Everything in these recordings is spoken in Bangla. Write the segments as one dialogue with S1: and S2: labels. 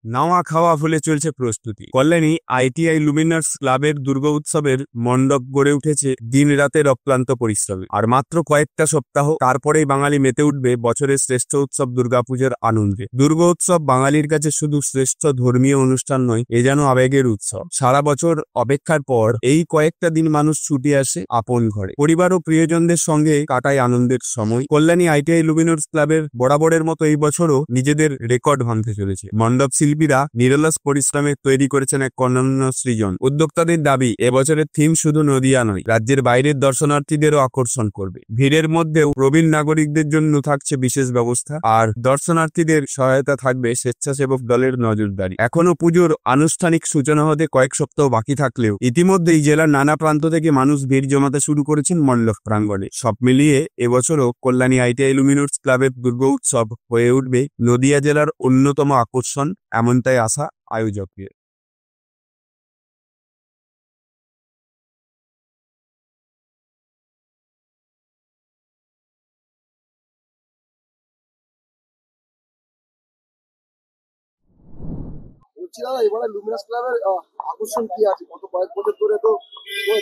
S1: নাওয়া খাওয়া ফুলে চলছে প্রস্তুতি। কল্যাণী আইটিআই লুমিনার্স ক্লাবের দুর্গা উৎসবের মণ্ডপ গড়ে উঠেছে দিন রাতের অক্লান্ত পরিশ্রমে। আর মাত্র কয়েকটা সপ্তাহ তারপরেই বাঙালি মেতে উঠবে বছরের শ্রেষ্ঠ উৎসব দুর্গাপূজার আনন্দে। দুর্গা উৎসব বাঙালির কাছে শুধু শ্রেষ্ঠ ধর্মীয় অনুষ্ঠান নয়, এ যেন আবেগের উৎসব। সারা বছর অপেক্ষার পর এই কয়েকটা দিন মানুষ ছুটে আসে আপন ঘরে, পরিবার ও প্রিয়জনদের সঙ্গে কাটায় আনন্দের সময়। কল্যাণী আইটিআই লুমিনার্স ক্লাবের বরাবরের মতো এই বছরও নিজেদের রেকর্ড ভাঙতে চলেছে। মণ্ডপ শিল্পীরা নিরলস পরিশ্রমে তৈরি করেছেন এক অনন্য সৃজন। উদ্যোক্তাদের দাবি, এবছরের থিম শুধু নদিয়া নয়, রাজ্যের বাইরের দর্শনার্থীদেরও আকর্ষণ করবে। ভিড়ের মধ্যেও প্রবীণ নাগরিকদের জন্য থাকছে বিশেষ ব্যবস্থা, আর দর্শনার্থীদের সহায়তা থাকবে স্বেচ্ছাসেবক দলের নজরদারি। এখনো পুজোর আনুষ্ঠানিক সূচনা হতে কয়েক সপ্তাহ বাকি থাকলেও ইতিমধ্যেই জেলার নানা প্রান্ত থেকে মানুষ ভিড় জমাতে শুরু করেছেন মণ্ডপ প্রাঙ্গণে। সব মিলিয়ে এবছরও কল্যাণী আইটিআই লুমিনার্স ক্লাবের দুর্গা উৎসব হয়ে উঠবে নদিয়া জেলার অন্যতম আকর্ষণ, এমনটাই আশা আয়োজকের।
S2: বলছি দাদা, এবারে লুমিনাস ক্লাবের আকর্ষণ কি আছে? গত কয়েক বছর ধরে তো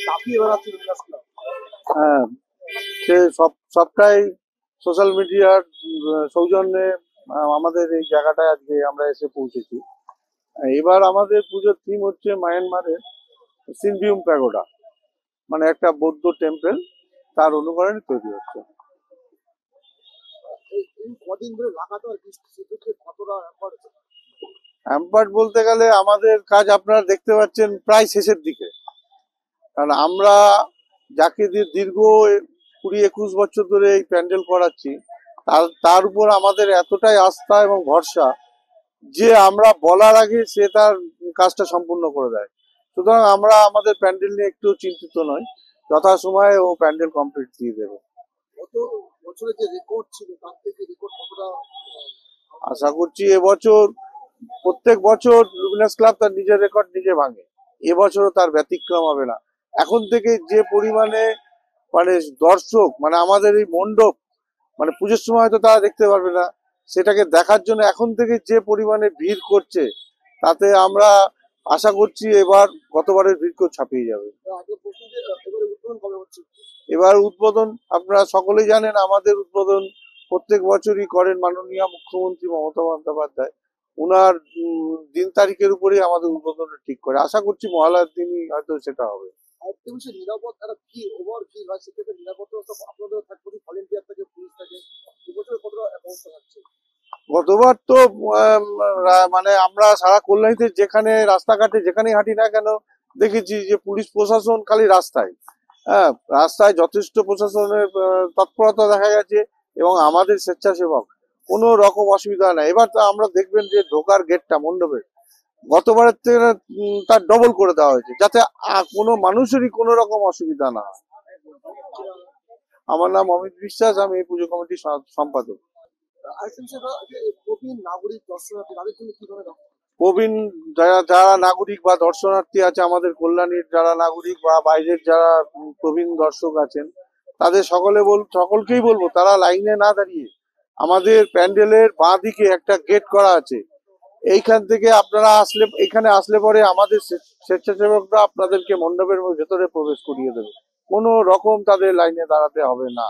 S2: কাঁপিয়ে বেড়াচ্ছে লুমিনাস ক্লাব।
S3: হ্যাঁ, সে সবটাই সোশ্যাল মিডিয়ার সৌজন্যে আমাদের এই জায়গাটায় আজকে আমরা এসে পৌঁছেছি। এবার আমাদের পুজোর থিম হচ্ছে মায়ানমারের সিনভিউম প্যাগোডা, মানে একটা বৌদ্ধ টেম্পল, তার অনুকরণে তৈরি হচ্ছে।
S2: এই কদিন ধরে লাগাতার বৃষ্টি, সেক্ষেত্রে কতটা ব্যাপার?
S3: হ্যাম্পার্ড বলতে গেলে আমাদের কাজ আপনারা দেখতে পাচ্ছেন প্রায় শেষের দিকে, কারণ আমরা যাকে দিয়ে দীর্ঘ 20-21 বছর ধরে এই প্যান্ডেল করাচ্ছি, তার উপর আমাদের এতটাই আস্থা এবং ভরসা যে আমরা বলার আগে সে তার কাজটা সম্পূর্ণ করে দেয়। সুতরাং আমরা আমাদের প্যান্ডেল নিয়ে একটু চিন্তিত নই, যথাসময়ে ও প্যান্ডেল কমপ্লিট দিয়ে দেবে।
S2: গত বছরের যে রেকর্ড ছিল তার থেকে রেকর্ড কতটা?
S3: আশা করছি এবছর, প্রত্যেক বছর লুমিনাস ক্লাব তার নিজের রেকর্ড নিজে ভাঙে, এবছরও তার ব্যতিক্রম হবে না। এখন থেকে যে পরিমাণে মানে দর্শক, মানে আমাদের এই মণ্ডপ, মানে পুজোর সময় হয়তো তারা দেখতে পারবে না, সেটাকে দেখার জন্য এখন থেকে যে পরিমাণে ভিড় করছে, তাতে আমরা আশা করছি এবার গতবারের ভিড়কেও ছাপিয়ে যাবে।
S2: আগে প্রশ্ন যে এবারে উদ্বোধন কবে হচ্ছে?
S3: এবার উদ্বোধন আপনারা সকলেই জানেন, আমাদের উদ্বোধন প্রত্যেক বছরই করেন মাননীয় মুখ্যমন্ত্রী মমতা বন্দ্যোপাধ্যায়। উনার দিন তারিখের উপরেই আমাদের উদ্বোধনটা ঠিক করে। আশা করছি মহালয়ার দিনই হয়তো সেটা হবে।
S2: আরেকটা বিষয়, নিরাপদ একটা ভিড়, ওভার ভিড় হয়, সেক্ষেত্রে নিরাপত্তা আপনাদের থাকবে, ভলেন্টিয়ার থেকে, পুলিশ থেকে, এবছর কতটা ব্যবস্থা থাকছে?
S3: গতবার তো মানে আমরা সারা কল্যাণীতে যেখানে রাস্তাঘাটে যেখানেই হাঁটি না কেন দেখেছি যে পুলিশ প্রশাসন খালি রাস্তায়, হ্যাঁ, রাস্তায় যথেষ্ট প্রশাসনের তৎপরতা দেখা গেছে, এবং আমাদের স্বেচ্ছাসেবক, কোনো রকম অসুবিধা নাই। এবার তো আমরা দেখবেন যে ঢোকার গেটটা মণ্ডপের গতবারের থেকে তার ডবল করে দেওয়া হয়েছে, যাতে কোনো মানুষেরই কোনো রকম অসুবিধা না হয়। আমার নাম অমিত বিশ্বাস, আমি এই পুজো কমিটির সম্পাদক।
S2: আরেকটা বিষয় দাদা, যে প্রবীণ নাগরিক দর্শনার্থী তাদের জন্য কি ধরনের
S3: প্রবীণ যারা নাগরিক বা দর্শনার্থী আছে, আমাদের কল্যাণীর যারা নাগরিক বা বাইরের যারা প্রবীণ দর্শক আছেন, তাদের সকলকেই বলবো তারা লাইনে না দাঁড়িয়ে আমাদের প্যান্ডেলের বাঁ দিকে একটা গেট করা আছে, এইখান থেকে আপনারা এখানে আসলে পরে আমাদের স্বেচ্ছাসেবকরা আপনাদেরকে মণ্ডপের ভেতরে প্রবেশ করিয়ে দেবে, কোনো রকম তাদের লাইনে দাঁড়াতে হবে না।